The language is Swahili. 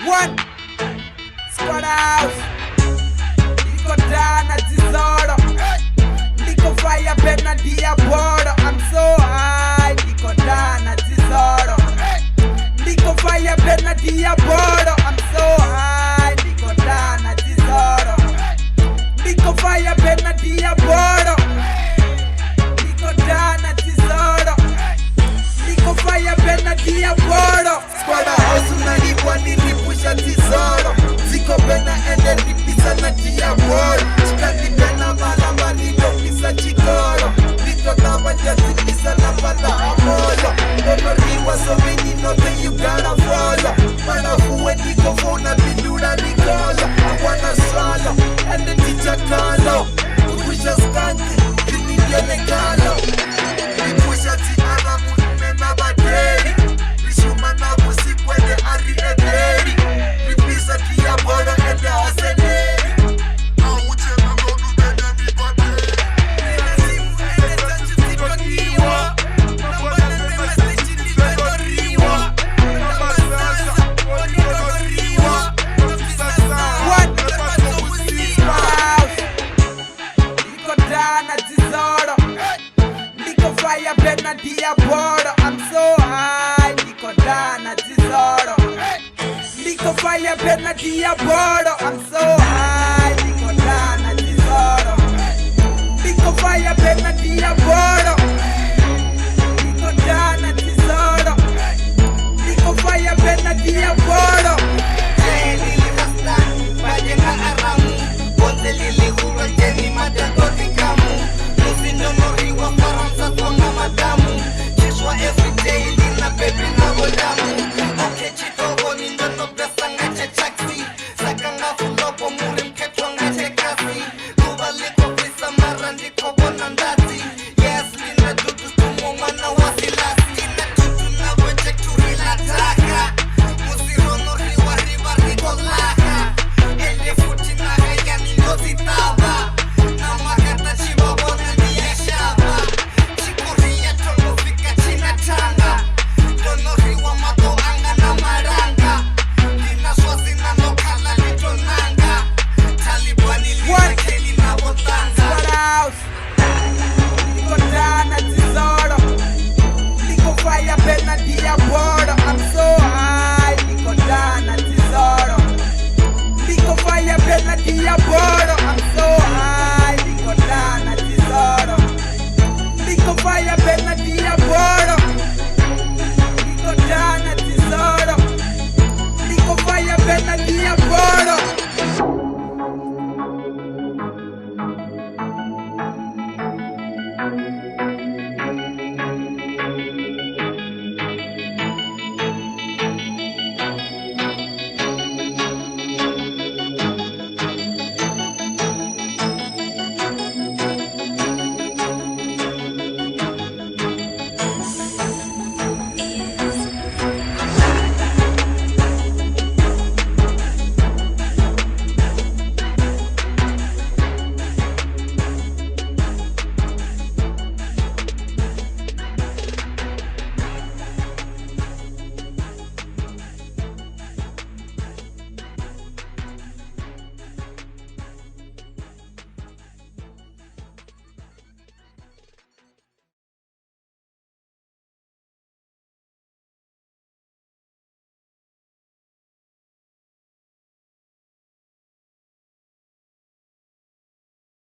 One Squad House. Niko Dana Zizoro. Niko Fire Benadia Bordo. I'm so high. Niko Dana Zizoro. Niko Fire Benadia Bordo. I'm so high. Niko Dana Zizoro. Niko Fire Benadia Bordo. Niko Dana Zizoro. Niko Fire Benadia Bordo. Squad House unalipwa nilipusha Zizoro. Ziko bena ende lipisa na Diabolo. Chikani bena malamba nilopisa Chikoro. Lito namba jazilisa na pata Amolo. Memoriwa so many know that you gotta follow. Manafuwe niko vona bindura nikolo. I wanna swallow and the teacher kalo. Kupusha skanti, kinidele kalo. Lipusha tiara mume na baderi. Lishuma na busi kwende ari ederi. Lipisa Diabolo ende aseneri. Auche manodu dede mi baderi. Nilesimu ene tachu tiko kiwa. Nambana nema stechi nilego riwa. Nambasasa nilego riwa. One House. Niko Dana Zizoro. Niko Fire Benadia Bordo. I'm so high. Niko Dana Zizoro. Niko Fire Benadia Bordo. I'm so